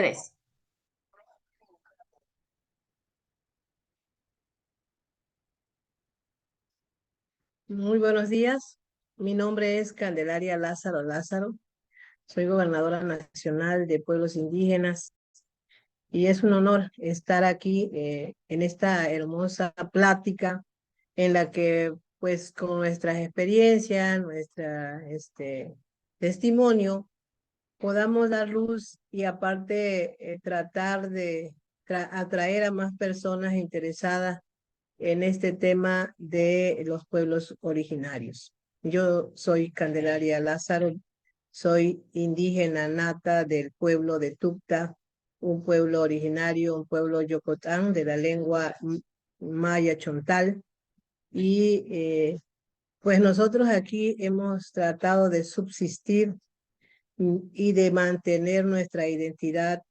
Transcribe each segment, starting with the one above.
Tres. Muy buenos días. Mi nombre es Candelaria Lázaro Lázaro. Soy gobernadora nacional de pueblos indígenas y es un honor estar aquí en esta hermosa plática en la que, pues, con nuestras experiencias, nuestra testimonio, podamos dar luz y aparte tratar de atraer a más personas interesadas en este tema de los pueblos originarios. Yo soy Candelaria Lázaro, soy indígena nata del pueblo de Tucta, un pueblo originario, un pueblo yocotán de la lengua maya chontal. Y pues nosotros aquí hemos tratado de subsistir y de mantener nuestra identidad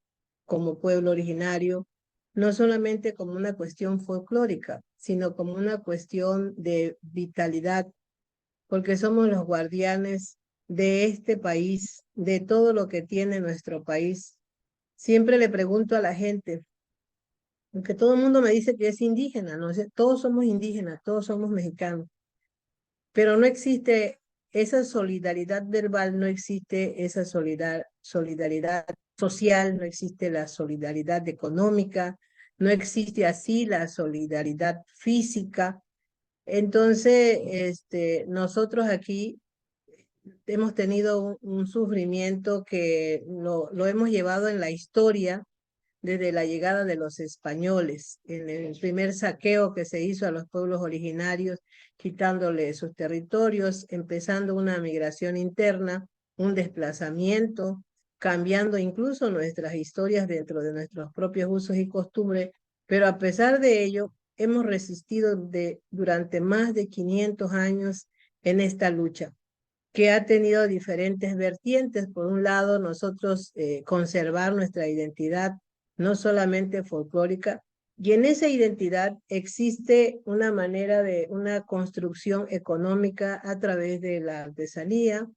como pueblo originario, no solamente como una cuestión folclórica, sino como una cuestión de vitalidad, porque somos los guardianes de este país, de todo lo que tiene nuestro país. Siempre le pregunto a la gente, porque todo el mundo me dice que es indígena, ¿no? Todos somos indígenas, todos somos mexicanos, pero no existe esa solidaridad verbal, no existe esa solidaridad social, no existe la solidaridad económica, no existe así la solidaridad física. Entonces, nosotros aquí hemos tenido un sufrimiento que lo hemos llevado en la historia desde la llegada de los españoles, en el primer saqueo que se hizo a los pueblos originarios, quitándole sus territorios, empezando una migración interna, un desplazamiento, cambiando incluso nuestras historias dentro de nuestros propios usos y costumbres, pero a pesar de ello, hemos resistido durante más de 500 años en esta lucha que ha tenido diferentes vertientes. Por un lado, nosotros conservar nuestra identidad, no solamente folclórica, y en esa identidad existe una manera de una construcción económica a través de la artesanía,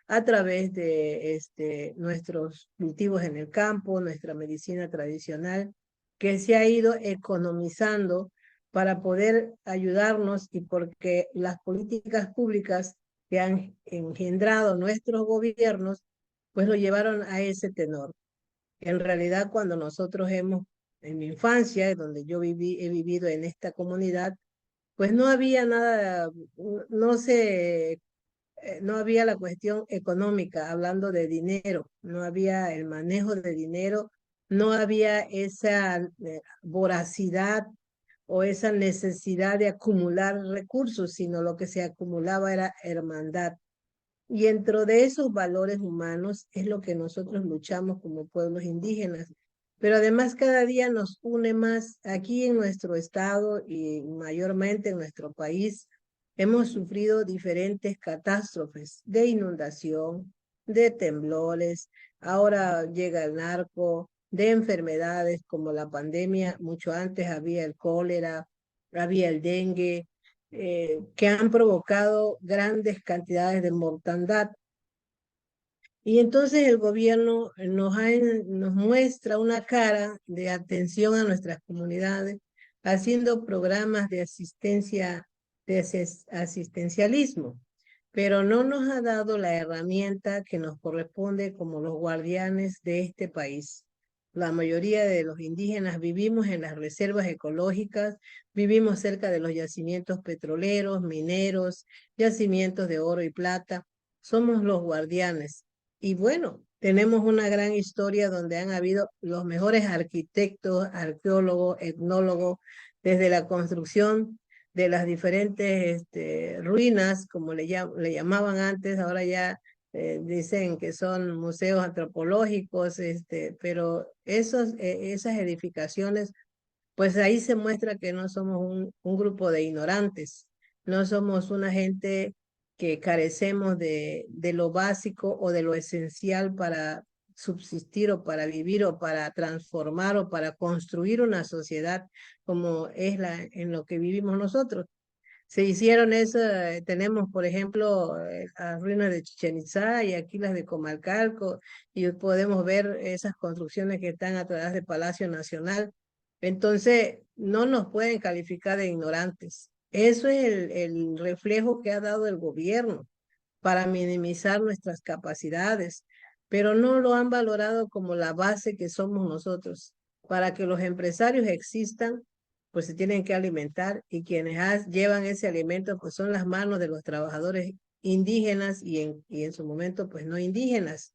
a través de nuestros cultivos en el campo, nuestra medicina tradicional, que se ha ido economizando para poder ayudarnos y porque las políticas públicas que han engendrado nuestros gobiernos, pues lo llevaron a ese tenor. En realidad, cuando nosotros en mi infancia, donde yo he vivido en esta comunidad, pues no había nada, no se, no había la cuestión económica, hablando de dinero, no había el manejo de dinero, no había esa voracidad o esa necesidad de acumular recursos, sino lo que se acumulaba era hermandad. Y dentro de esos valores humanos es lo que nosotros luchamos como pueblos indígenas. Pero además cada día nos une más aquí en nuestro estado y mayormente en nuestro país. Hemos sufrido diferentes catástrofes de inundación, de temblores, ahora llega el narco, de enfermedades como la pandemia. Mucho antes había el cólera, había el dengue, que han provocado grandes cantidades de mortandad. Y entonces el gobierno nos muestra una cara de atención a nuestras comunidades, haciendo programas de asistencia, asistencialismo, pero no nos ha dado la herramienta que nos corresponde como los guardianes de este país. La mayoría de los indígenas vivimos en las reservas ecológicas, vivimos cerca de los yacimientos petroleros, mineros, yacimientos de oro y plata. Somos los guardianes. Y bueno, tenemos una gran historia donde han habido los mejores arquitectos, arqueólogos, etnólogos, desde la construcción de las diferentes ruinas, como le llamaban antes, ahora ya dicen que son museos antropológicos, pero esas edificaciones, pues ahí se muestra que no somos un grupo de ignorantes, no somos una gente que carecemos de lo básico o de lo esencial para subsistir o para vivir o para transformar o para construir una sociedad como es en lo que vivimos nosotros. Se hicieron eso, tenemos por ejemplo las ruinas de Chichén Itzá y aquí las de Comalcalco, y podemos ver esas construcciones que están atrás del Palacio Nacional. Entonces, no nos pueden calificar de ignorantes. Eso es el reflejo que ha dado el gobierno para minimizar nuestras capacidades, pero no lo han valorado como la base que somos nosotros. Para que los empresarios existan, pues se tienen que alimentar, y quienes llevan ese alimento pues son las manos de los trabajadores indígenas y en su momento pues no indígenas.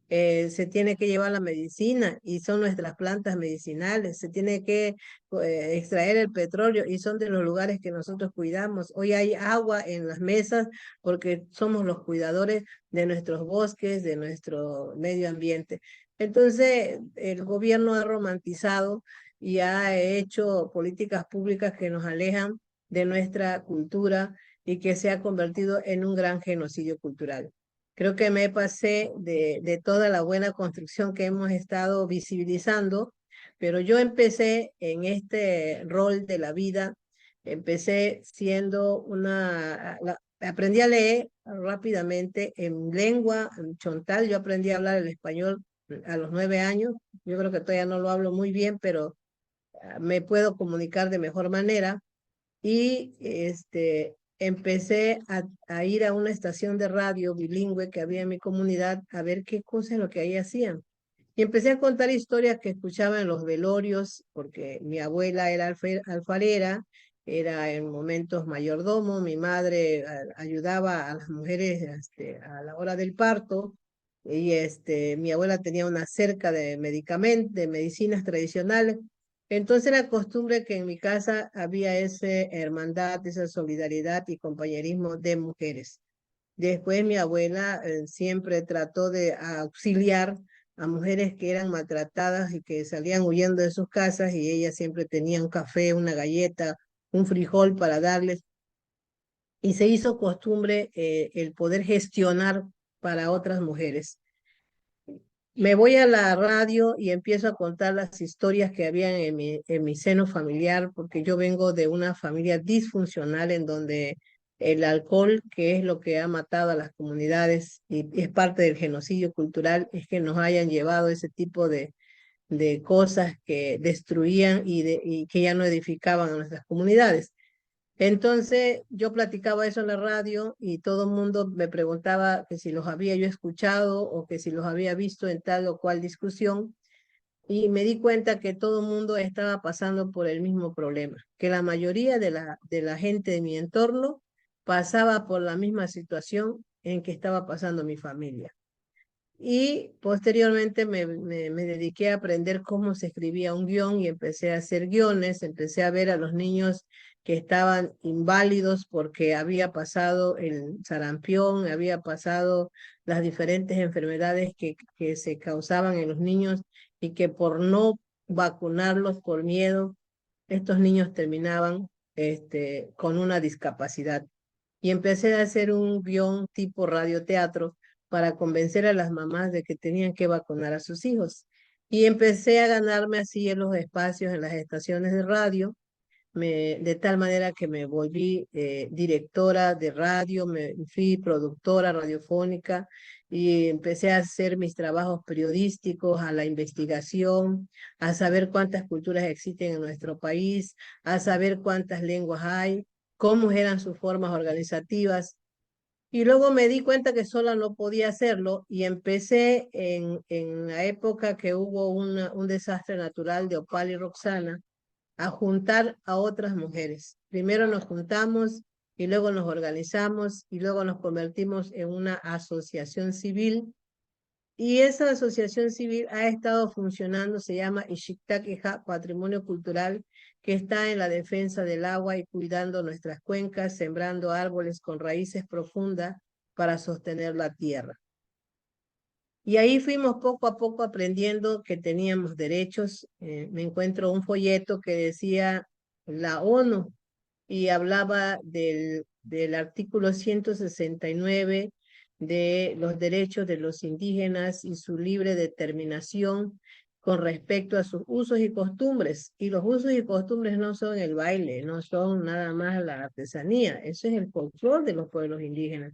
Se tiene que llevar la medicina y son nuestras plantas medicinales, se tiene que extraer el petróleo y son de los lugares que nosotros cuidamos. Hoy hay agua en las mesas porque somos los cuidadores de nuestros bosques, de nuestro medio ambiente. Entonces, el gobierno ha romantizado y ha hecho políticas públicas que nos alejan de nuestra cultura y que se ha convertido en un gran genocidio cultural. Creo que me pasé de toda la buena construcción que hemos estado visibilizando, pero yo empecé en este rol de la vida, empecé siendo aprendí a leer rápidamente en lengua en chontal. Yo aprendí a hablar el español a los 9 años. Yo creo que todavía no lo hablo muy bien, pero me puedo comunicar de mejor manera. Y empecé a ir a una estación de radio bilingüe que había en mi comunidad a ver qué cosas es lo que ahí hacían. Y empecé a contar historias que escuchaba en los velorios, porque mi abuela era alfarera, era en momentos mayordomo, mi madre ayudaba a las mujeres a la hora del parto, y mi abuela tenía una cerca de medicamentos, de medicinas tradicionales. Entonces era costumbre que en mi casa había esa hermandad, esa solidaridad y compañerismo de mujeres. Después mi abuela siempre trató de auxiliar a mujeres que eran maltratadas y que salían huyendo de sus casas, y ella siempre tenía un café, una galleta, un frijol para darles, y se hizo costumbre el poder gestionar para otras mujeres. Me voy a la radio y empiezo a contar las historias que habían en mi seno familiar, porque yo vengo de una familia disfuncional en donde el alcohol, que es lo que ha matado a las comunidades y es parte del genocidio cultural, es que nos hayan llevado ese tipo de cosas que destruían y que ya no edificaban a nuestras comunidades. Entonces yo platicaba eso en la radio y todo el mundo me preguntaba que si los había yo escuchado o que si los había visto en tal o cual discusión, y me di cuenta que todo el mundo estaba pasando por el mismo problema, que la mayoría de la gente de mi entorno pasaba por la misma situación en que estaba pasando mi familia. Y posteriormente me dediqué a aprender cómo se escribía un guión y empecé a hacer guiones, empecé a ver a los niños que estaban inválidos porque había pasado el sarampión, había pasado las diferentes enfermedades que se causaban en los niños, y que por no vacunarlos por miedo, estos niños terminaban con una discapacidad. Y empecé a hacer un guión tipo radioteatro para convencer a las mamás de que tenían que vacunar a sus hijos. Y empecé a ganarme así en los espacios, en las estaciones de radio, de tal manera que me volví directora de radio, me fui productora radiofónica y empecé a hacer mis trabajos periodísticos, a la investigación, a saber cuántas culturas existen en nuestro país, a saber cuántas lenguas hay, cómo eran sus formas organizativas. Y luego me di cuenta que sola no podía hacerlo, y empecé en la época que hubo un desastre natural de Opal y Roxana a juntar a otras mujeres. Primero nos juntamos y luego nos organizamos y luego nos convertimos en una asociación civil, y esa asociación civil ha estado funcionando, se llama Ixictaqueja Patrimonio Cultural, que está en la defensa del agua y cuidando nuestras cuencas, sembrando árboles con raíces profundas para sostener la tierra. Y ahí fuimos poco a poco aprendiendo que teníamos derechos. Me encuentro un folleto que decía la ONU y hablaba del artículo 169 de los derechos de los indígenas y su libre determinación, con respecto a sus usos y costumbres. Y los usos y costumbres no son el baile, no son nada más la artesanía, eso es el folclore de los pueblos indígenas.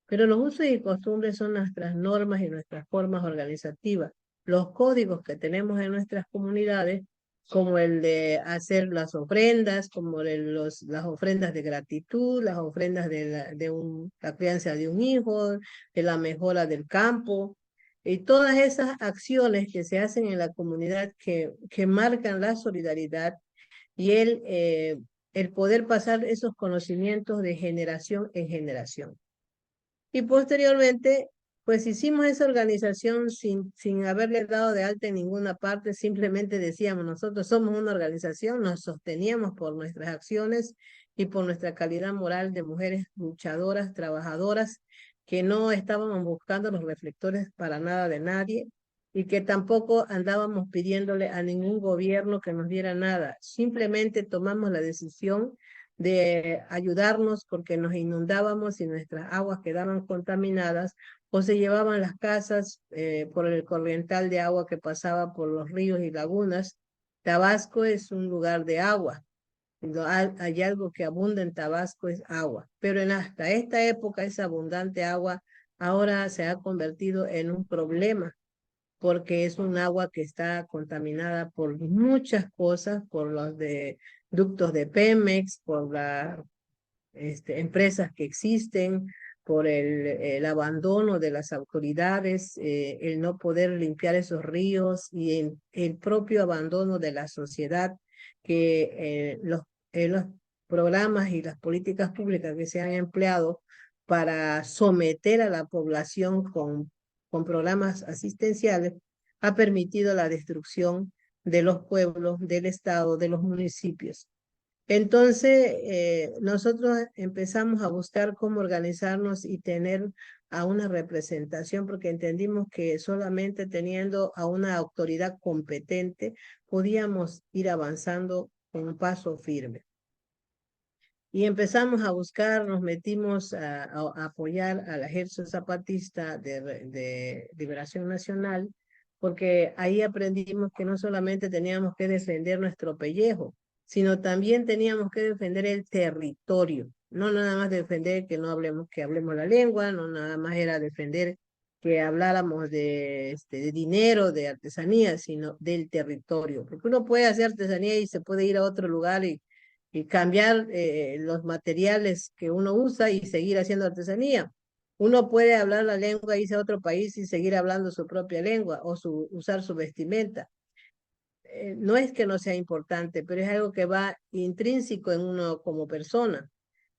Pero los usos y costumbres son nuestras normas y nuestras formas organizativas, los códigos que tenemos en nuestras comunidades, como el de hacer las ofrendas, como las ofrendas de gratitud, las ofrendas la crianza de un hijo, de la mejora del campo, y todas esas acciones que se hacen en la comunidad que marcan la solidaridad y el poder pasar esos conocimientos de generación en generación. Y posteriormente, pues hicimos esa organización sin haberle dado de alta en ninguna parte, simplemente decíamos, nosotros somos una organización, nos sosteníamos por nuestras acciones y por nuestra calidad moral de mujeres luchadoras, trabajadoras, que no estábamos buscando los reflectores para nada de nadie y que tampoco andábamos pidiéndole a ningún gobierno que nos diera nada. Simplemente tomamos la decisión de ayudarnos porque nos inundábamos y nuestras aguas quedaban contaminadas o se llevaban las casas por el corriental de agua que pasaba por los ríos y lagunas. Tabasco es un lugar de agua. Hay algo que abunda en Tabasco es agua, pero hasta esta época esa abundante agua ahora se ha convertido en un problema porque es un agua que está contaminada por muchas cosas, por los de ductos de Pemex, por las empresas que existen, por el abandono de las autoridades, el no poder limpiar esos ríos y el propio abandono de la sociedad, que los programas y las políticas públicas que se han empleado para someter a la población con programas asistenciales ha permitido la destrucción de los pueblos, del Estado, de los municipios. Entonces, nosotros empezamos a buscar cómo organizarnos y tener a una representación, porque entendimos que solamente teniendo a una autoridad competente podíamos ir avanzando con un paso firme. Y empezamos a buscar, nos metimos a apoyar al Ejército Zapatista de Liberación Nacional, porque ahí aprendimos que no solamente teníamos que defender nuestro pellejo, sino también teníamos que defender el territorio. No nada más defender que no hablemos, que hablemos la lengua, no nada más era defender que habláramos de dinero, de artesanía, sino del territorio. Porque uno puede hacer artesanía y se puede ir a otro lugar y cambiar los materiales que uno usa y seguir haciendo artesanía. Uno puede hablar la lengua, irse a otro país y seguir hablando su propia lengua o usar su vestimenta. No es que no sea importante, pero es algo que va intrínseco en uno como persona.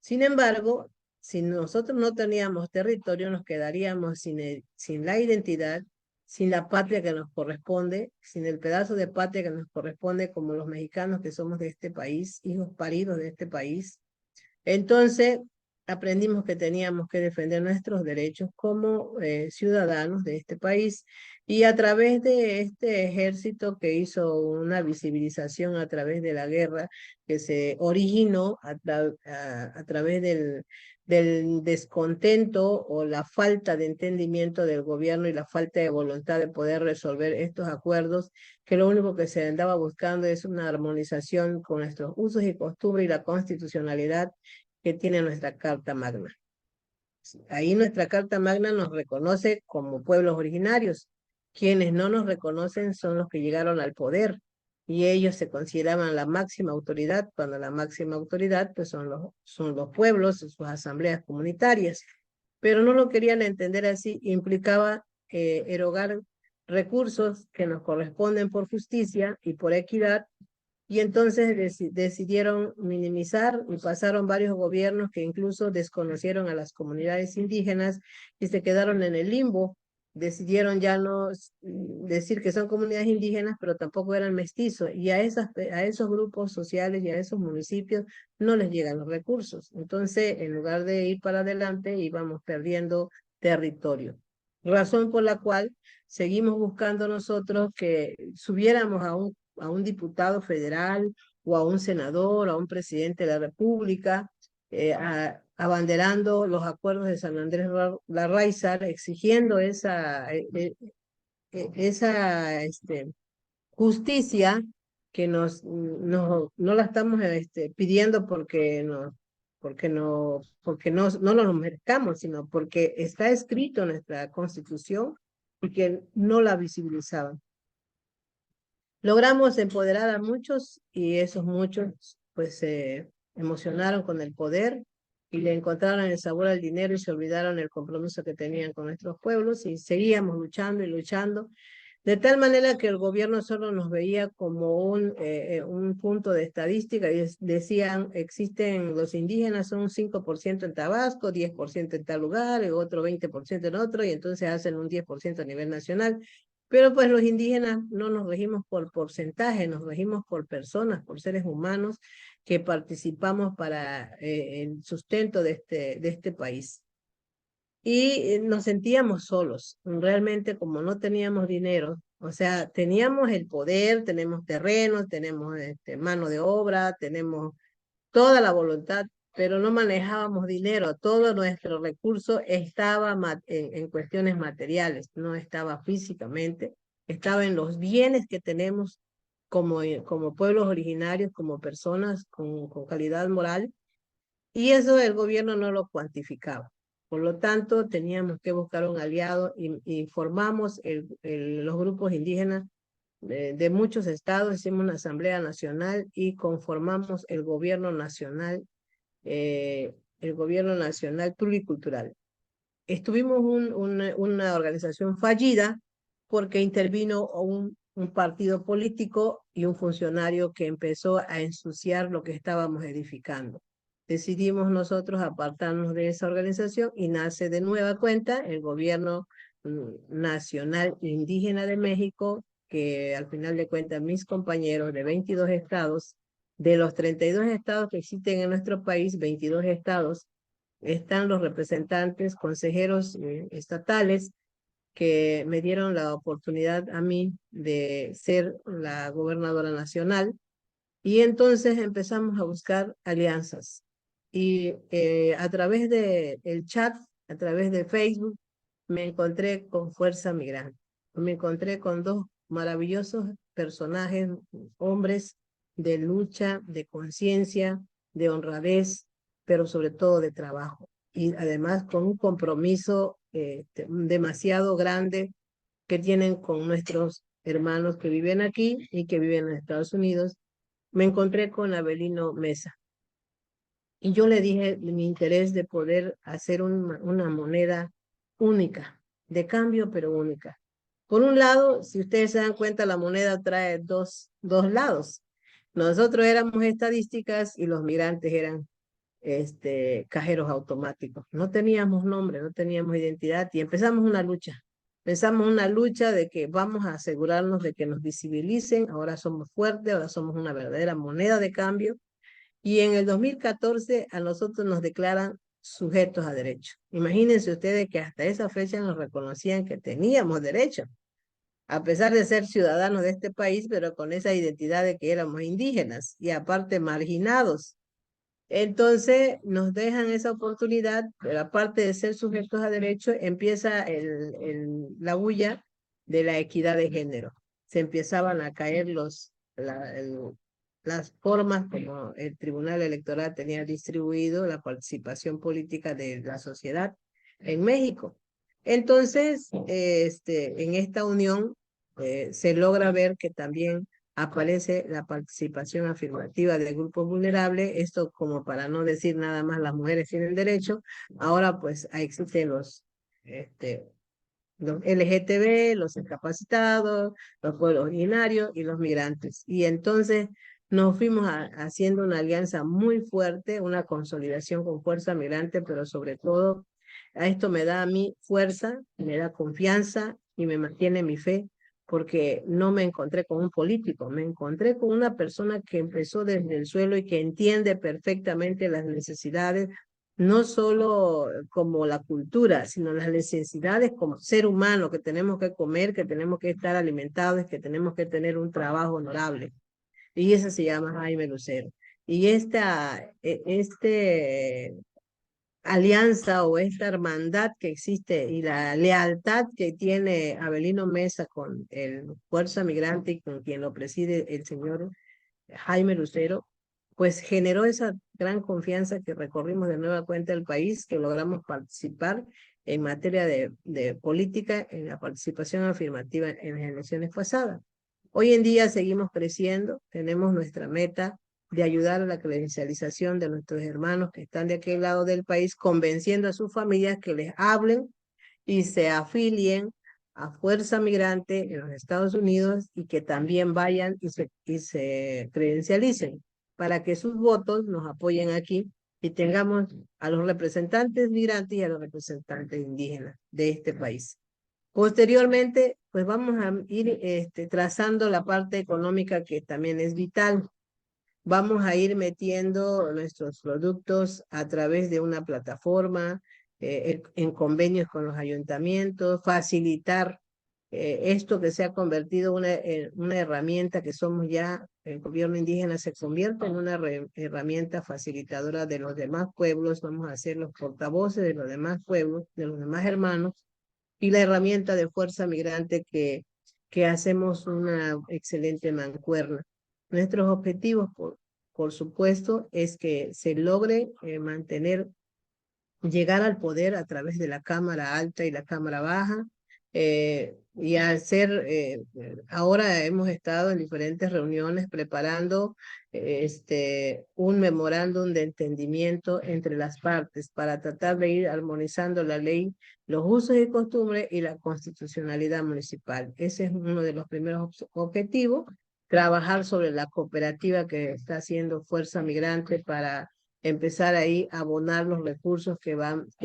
Sin embargo, si nosotros no teníamos territorio, nos quedaríamos sin la identidad, sin la patria que nos corresponde, sin el pedazo de patria que nos corresponde como los mexicanos que somos de este país, hijos paridos de este país. Entonces, aprendimos que teníamos que defender nuestros derechos como ciudadanos de este país y a través de este ejército que hizo una visibilización a través de la guerra que se originó a través del descontento o la falta de entendimiento del gobierno y la falta de voluntad de poder resolver estos acuerdos, que lo único que se andaba buscando es una armonización con nuestros usos y costumbres y la constitucionalidad que tiene nuestra Carta Magna. Ahí nuestra Carta Magna nos reconoce como pueblos originarios. Quienes no nos reconocen son los que llegaron al poder y ellos se consideraban la máxima autoridad, cuando la máxima autoridad pues son los pueblos, sus asambleas comunitarias. Pero no lo querían entender así, implicaba erogar recursos que nos corresponden por justicia y por equidad y entonces decidieron minimizar y pasaron varios gobiernos que incluso desconocieron a las comunidades indígenas y se quedaron en el limbo. Decidieron ya no decir que son comunidades indígenas, pero tampoco eran mestizos. Y a esos grupos sociales y a esos municipios no les llegan los recursos. Entonces, en lugar de ir para adelante, íbamos perdiendo territorio. Razón por la cual seguimos buscando nosotros que subiéramos a un diputado federal o a un senador, a un presidente de la República, abanderando los acuerdos de San Andrés Larraizar, exigiendo esa justicia que no la estamos pidiendo porque no nos merezcamos, sino porque está escrito en nuestra Constitución y que no la visibilizaban. Logramos empoderar a muchos y esos muchos pues se emocionaron con el poder y le encontraron el sabor al dinero y se olvidaron el compromiso que tenían con nuestros pueblos y seguíamos luchando y luchando, de tal manera que el gobierno solo nos veía como un punto de estadística y decían, existen los indígenas, son un 5% en Tabasco, 10% en tal lugar, y otro 20% en otro, y entonces hacen un 10% a nivel nacional. Pero pues los indígenas no nos regimos por porcentaje, nos regimos por personas, por seres humanos que participamos para el sustento de este país. Y nos sentíamos solos, realmente como no teníamos dinero, o sea, teníamos el poder, tenemos terrenos, tenemos mano de obra, tenemos toda la voluntad, pero no manejábamos dinero, todo nuestro recurso estaba en cuestiones materiales, no estaba físicamente, estaba en los bienes que tenemos como pueblos originarios, como personas con calidad moral, y eso el gobierno no lo cuantificaba. Por lo tanto, teníamos que buscar un aliado y formamos los grupos indígenas de muchos estados, hicimos una asamblea nacional y conformamos el gobierno nacional pluricultural. Estuvimos una organización fallida porque intervino un partido político y un funcionario que empezó a ensuciar lo que estábamos edificando. Decidimos nosotros apartarnos de esa organización y nace de nueva cuenta el gobierno nacional indígena de México, que al final de cuentas mis compañeros de 22 estados, de los 32 estados que existen en nuestro país, 22 estados, están los representantes, consejeros estatales que me dieron la oportunidad a mí de ser la gobernadora nacional. Y entonces empezamos a buscar alianzas. Y a través del chat, a través de Facebook, me encontré con Fuerza Migrante. Me encontré con dos maravillosos personajes, hombres de lucha, de conciencia, de honradez, pero sobre todo de trabajo. Y además con un compromiso demasiado grande que tienen con nuestros hermanos que viven aquí y que viven en Estados Unidos. Me encontré con Abelino Mesa y yo le dije mi interés de poder hacer una moneda única, de cambio, pero única. Por un lado, si ustedes se dan cuenta, la moneda trae dos lados. Nosotros éramos estadísticas y los migrantes eran cajeros automáticos. No teníamos nombre, no teníamos identidad y empezamos una lucha. Empezamos una lucha de que vamos a asegurarnos de que nos visibilicen, ahora somos fuertes, ahora somos una verdadera moneda de cambio. Y en el 2014 a nosotros nos declaran sujetos a derecho. Imagínense ustedes que hasta esa fecha nos reconocían que teníamos derecho, a pesar de ser ciudadanos de este país, pero con esa identidad de que éramos indígenas y aparte marginados. Entonces nos dejan esa oportunidad, pero aparte de ser sujetos a derecho, empieza la bulla de la equidad de género. Se empezaban a caer las formas como el Tribunal Electoral tenía distribuido la participación política de la sociedad en México. Entonces, en esta unión se logra ver que también aparece la participación afirmativa de grupos vulnerables, esto como para no decir nada más las mujeres tienen derecho, ahora pues existen los LGTB, los discapacitados, los pueblos originarios y los migrantes. Y entonces nos fuimos haciendo una alianza muy fuerte, una consolidación con Fuerza Migrante, pero sobre todo a esto me da a mí fuerza, me da confianza y me mantiene mi fe, porque no me encontré con un político, me encontré con una persona que empezó desde el suelo y que entiende perfectamente las necesidades, no solo como la cultura, sino las necesidades como ser humano, que tenemos que comer, que tenemos que estar alimentados, que tenemos que tener un trabajo honorable. Y ese se llama Jaime Lucero. Y alianza o esta hermandad que existe y la lealtad que tiene Avelino Mesa con el Fuerza Migrante y con quien lo preside el señor Jaime Lucero, pues generó esa gran confianza que recorrimos de nueva cuenta el país, que logramos participar en materia de política, en la participación afirmativa en las elecciones pasadas. Hoy en día seguimos creciendo, tenemos nuestra meta de ayudar a la credencialización de nuestros hermanos que están de aquel lado del país, convenciendo a sus familias que les hablen y se afilien a Fuerza Migrante en los Estados Unidos y que también vayan y se credencialicen para que sus votos nos apoyen aquí y tengamos a los representantes migrantes y a los representantes indígenas de este país. Posteriormente, pues vamos a ir trazando la parte económica que también es vital. Vamos a ir metiendo nuestros productos a través de una plataforma, en convenios con los ayuntamientos, facilitar esto que se ha convertido en una herramienta que somos ya, el gobierno indígena se convierte en una herramienta facilitadora de los demás pueblos, vamos a ser los portavoces de los demás pueblos, de los demás hermanos, y la herramienta de Fuerza Migrante que hacemos una excelente mancuerna. Nuestros objetivos, por supuesto, es que se logre mantener, llegar al poder a través de la Cámara Alta y la Cámara Baja. Y hacer, ahora hemos estado en diferentes reuniones preparando un memorándum de entendimiento entre las partes para tratar de ir armonizando la ley, los usos y costumbres y la constitucionalidad municipal. Ese es uno de los primeros objetivos, trabajar sobre la cooperativa que está haciendo Fuerza Migrante para empezar ahí a abonar los recursos que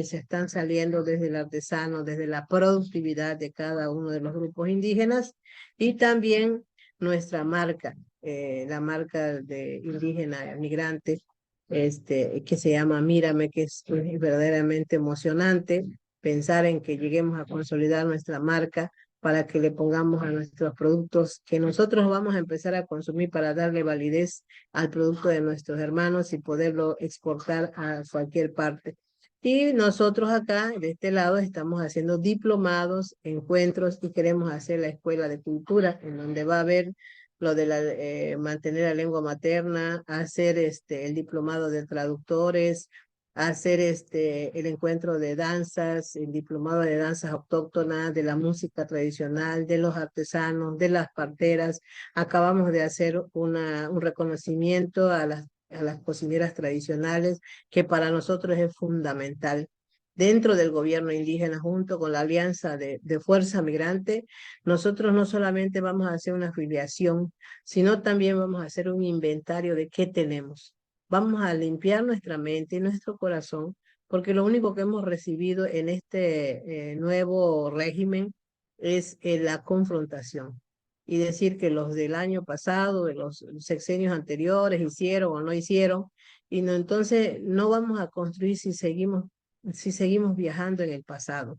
se están saliendo desde el artesano, desde la productividad de cada uno de los grupos indígenas y también nuestra marca, la marca de indígena migrante, que se llama Mírame, que es verdaderamente emocionante pensar en que lleguemos a consolidar nuestra marca para que le pongamos a nuestros productos que nosotros vamos a empezar a consumir para darle validez al producto de nuestros hermanos y poderlo exportar a cualquier parte. Y nosotros acá, de este lado, estamos haciendo diplomados, encuentros y queremos hacer la escuela de cultura, en donde va a haber lo de mantener la lengua materna, hacer el diplomado de traductores, hacer el encuentro de danzas, el diplomado de danzas autóctonas, de la música tradicional, de los artesanos, de las parteras. Acabamos de hacer un reconocimiento a las cocineras tradicionales, que para nosotros es fundamental. Dentro del gobierno indígena, junto con la Alianza de Fuerza Migrante, nosotros no solamente vamos a hacer una afiliación, sino también vamos a hacer un inventario de qué tenemos. Vamos a limpiar nuestra mente y nuestro corazón, porque lo único que hemos recibido en este nuevo régimen es la confrontación. Y decir que los del año pasado, de los sexenios anteriores, hicieron o no hicieron, y no, entonces no vamos a construir si seguimos viajando en el pasado.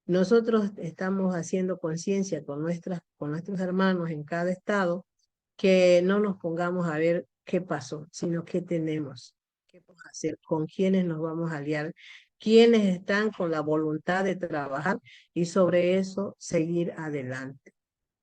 Nosotros estamos haciendo conciencia con nuestros hermanos en cada estado, que no nos pongamos a ver qué pasó, sino qué tenemos, qué vamos a hacer, con quiénes nos vamos a aliar, quiénes están con la voluntad de trabajar y sobre eso seguir adelante.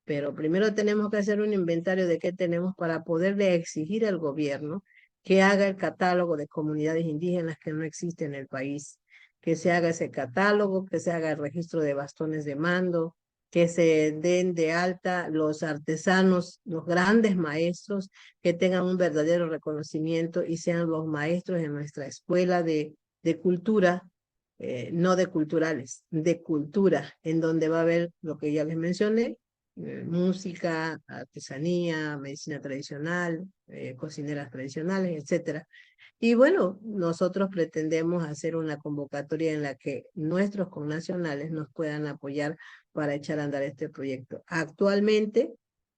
Pero primero tenemos que hacer un inventario de qué tenemos para poderle exigir al gobierno que haga el catálogo de comunidades indígenas que no existen en el país, que se haga ese catálogo, que se haga el registro de bastones de mando, que se den de alta los artesanos, los grandes maestros, que tengan un verdadero reconocimiento y sean los maestros en nuestra escuela de cultura, no de culturales, de cultura, en donde va a haber lo que ya les mencioné, música, artesanía, medicina tradicional, cocineras tradicionales, etcétera. Y bueno, nosotros pretendemos hacer una convocatoria en la que nuestros connacionales nos puedan apoyar para echar a andar este proyecto. Actualmente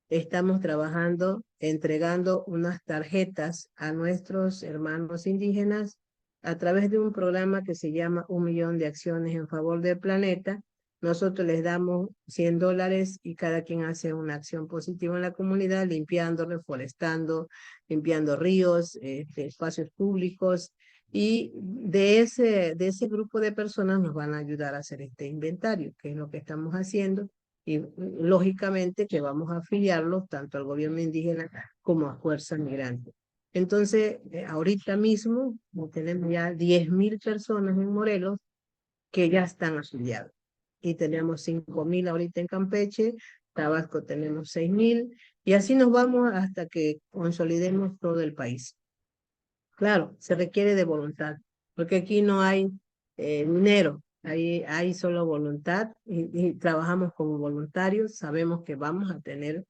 estamos trabajando, entregando unas tarjetas a nuestros hermanos indígenas a través de un programa que se llama 1 millón de acciones en favor del planeta. Nosotros les damos $100 y cada quien hace una acción positiva en la comunidad, limpiando, reforestando, limpiando ríos, espacios públicos, Y de ese grupo de personas nos van a ayudar a hacer este inventario, que es lo que estamos haciendo. Y lógicamente que vamos a afiliarlos tanto al gobierno indígena como a Fuerza Migrante. Entonces, ahorita mismo tenemos ya 10.000 personas en Morelos que ya están afiliados. Y tenemos 5.000 ahorita en Campeche, Tabasco tenemos 6.000, y así nos vamos hasta que consolidemos todo el país. Claro, se requiere de voluntad, porque aquí no hay dinero, hay solo voluntad y trabajamos como voluntarios, sabemos que vamos a tener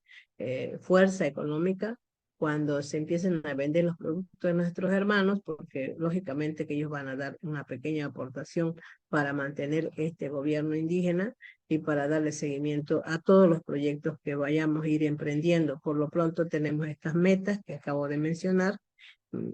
fuerza económica cuando se empiecen a vender los productos de nuestros hermanos, porque lógicamente que ellos van a dar una pequeña aportación para mantener este gobierno indígena y para darle seguimiento a todos los proyectos que vayamos a ir emprendiendo. Por lo pronto tenemos estas metas que acabo de mencionar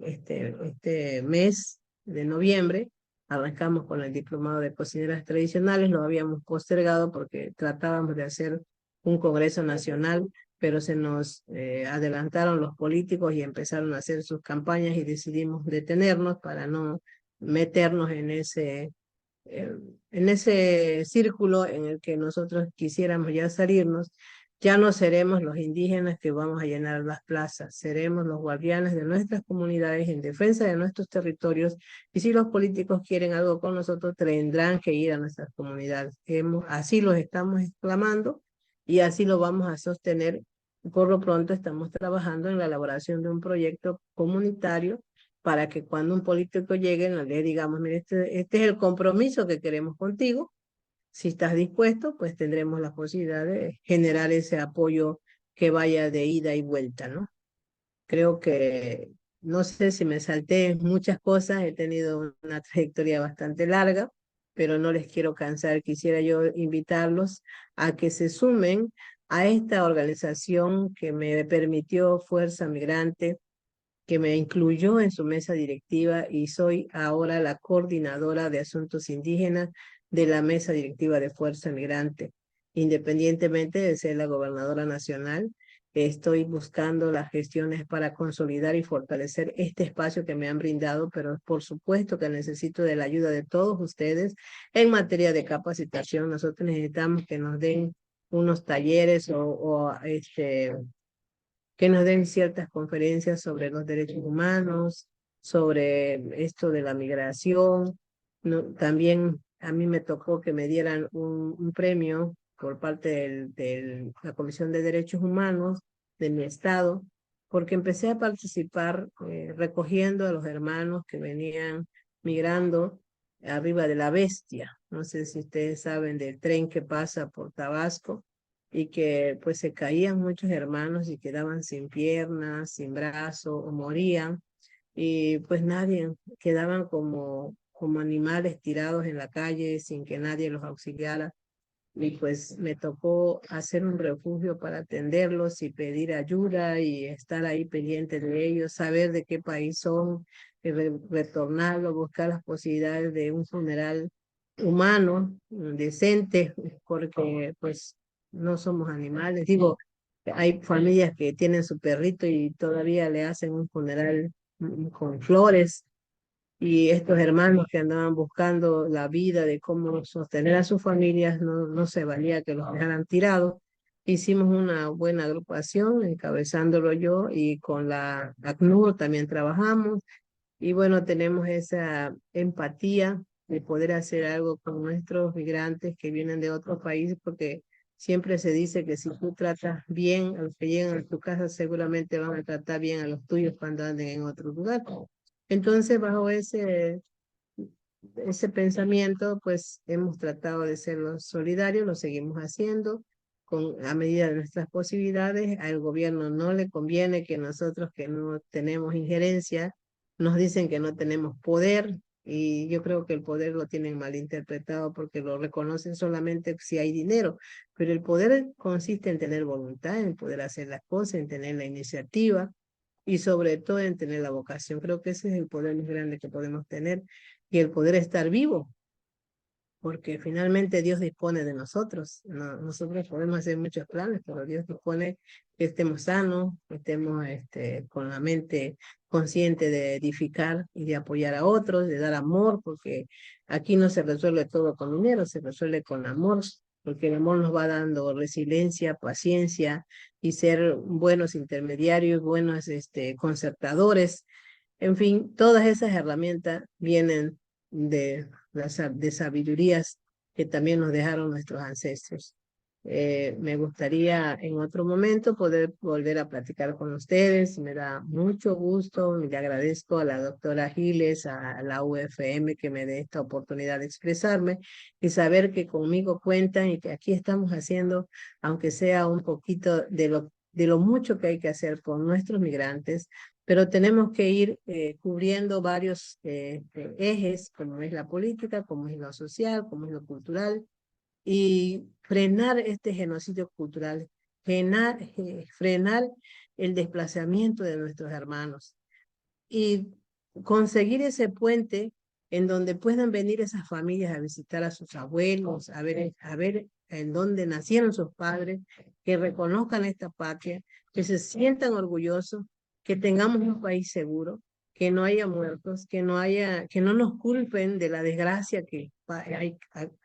este mes de noviembre. Arrancamos con el diplomado de cocineras tradicionales, lo habíamos postergado porque tratábamos de hacer un congreso nacional, pero se nos adelantaron los políticos y empezaron a hacer sus campañas y decidimos detenernos para no meternos eh, en ese círculo en el que nosotros quisiéramos ya salirnos. Ya no seremos los indígenas que vamos a llenar las plazas, seremos los guardianes de nuestras comunidades en defensa de nuestros territorios, y si los políticos quieren algo con nosotros, tendrán que ir a nuestras comunidades. Así los estamos exclamando y así lo vamos a sostener. Por lo pronto estamos trabajando en la elaboración de un proyecto comunitario para que cuando un político llegue, le digamos, mire, este es el compromiso que queremos contigo. Si estás dispuesto, pues tendremos la posibilidad de generar ese apoyo que vaya de ida y vuelta, ¿no? Creo que, no sé si me salté muchas cosas, he tenido una trayectoria bastante larga, pero no les quiero cansar. Quisiera yo invitarlos a que se sumen a esta organización que me permitió Fuerza Migrante, que me incluyó en su mesa directiva y soy ahora la coordinadora de asuntos indígenas de la mesa directiva de Fuerza Migrante. Independientemente de ser la gobernadora nacional, estoy buscando las gestiones para consolidar y fortalecer este espacio que me han brindado, pero por supuesto que necesito de la ayuda de todos ustedes en materia de capacitación. Nosotros necesitamos que nos den unos talleres que nos den ciertas conferencias sobre los derechos humanos, sobre esto de la migración. No, también a mí me tocó que me dieran un premio por parte de la Comisión de Derechos Humanos de mi estado, porque empecé a participar recogiendo a los hermanos que venían migrando arriba de la Bestia. No sé si ustedes saben del tren que pasa por Tabasco y que pues se caían muchos hermanos y quedaban sin piernas, sin brazo o morían, y pues nadie, quedaban como animales tirados en la calle sin que nadie los auxiliara. Y pues me tocó hacer un refugio para atenderlos y pedir ayuda y estar ahí pendiente de ellos, saber de qué país son, y retornarlos, buscar las posibilidades de un funeral humano, decente, porque pues no somos animales. Digo, hay familias que tienen su perrito y todavía le hacen un funeral con flores, y estos hermanos que andaban buscando la vida de cómo sostener a sus familias, no se valía que los dejaran tirados. Hicimos una buena agrupación, encabezándolo yo, y con la ACNUR también trabajamos, y bueno, tenemos esa empatía de poder hacer algo con nuestros migrantes que vienen de otros países, porque siempre se dice que si tú tratas bien a los que llegan a tu casa, seguramente van a tratar bien a los tuyos cuando anden en otro lugar. Entonces, bajo ese pensamiento, pues hemos tratado de ser los solidarios, lo seguimos haciendo a medida de nuestras posibilidades. Al gobierno no le conviene que nosotros, que no tenemos injerencia, nos dicen que no tenemos poder, y yo creo que el poder lo tienen mal interpretado porque lo reconocen solamente si hay dinero, pero el poder consiste en tener voluntad, en poder hacer las cosas, en tener la iniciativa y sobre todo en tener la vocación. Creo que ese es el poder más grande que podemos tener, y el poder estar vivo, porque finalmente Dios dispone de nosotros. Nosotros podemos hacer muchos planes, pero Dios dispone que estemos sanos, que estemos con la mente consciente de edificar y de apoyar a otros, de dar amor, porque aquí no se resuelve todo con dinero, se resuelve con amor, porque el amor nos va dando resiliencia, paciencia y ser buenos intermediarios, buenos concertadores. En fin, todas esas herramientas vienen de sabidurías que también nos dejaron nuestros ancestros. Me gustaría en otro momento poder volver a platicar con ustedes. Me da mucho gusto y le agradezco a la doctora Giles, a la UFM que me dé esta oportunidad de expresarme y saber que conmigo cuentan y que aquí estamos haciendo, aunque sea un poquito de lo mucho que hay que hacer por nuestros migrantes, pero tenemos que ir cubriendo varios ejes, como es la política, como es lo social, como es lo cultural, y frenar este genocidio cultural, frenar el desplazamiento de nuestros hermanos y conseguir ese puente en donde puedan venir esas familias a visitar a sus abuelos, a ver en dónde nacieron sus padres, que reconozcan esta patria, que se sientan orgullosos, que tengamos un país seguro, que no haya muertos, que no nos culpen de la desgracia que hay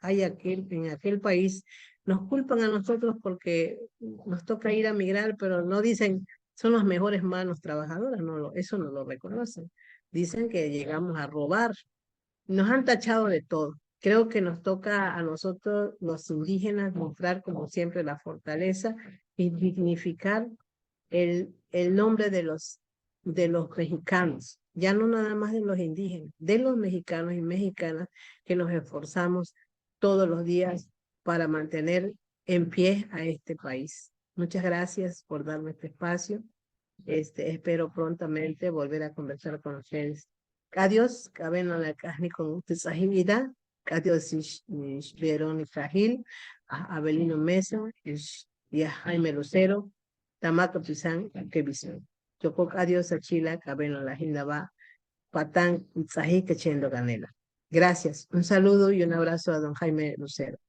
en aquel país. Nos culpan a nosotros porque nos toca ir a migrar, pero no dicen son las mejores manos trabajadoras, eso no lo reconocen. Dicen que llegamos a robar. Nos han tachado de todo. Creo que nos toca a nosotros, los indígenas, mostrar como siempre la fortaleza y dignificar el nombre de los mexicanos, ya no nada más de los indígenas, de los mexicanos y mexicanas que nos esforzamos todos los días para mantener en pie a este país. Muchas gracias por darme este espacio. Espero prontamente volver a conversar con ustedes. Adiós, caben a la carne con vida. Adiós, Verónica Gil, a Abelino Mesa, y a Jaime Lucero, Tamaco Tizán, que visión. Yo adiós a Chila, caben a la Gindaba, Patán, Tzají, Quechendo Canela. Gracias. Un saludo y un abrazo a don Jaime Lucero.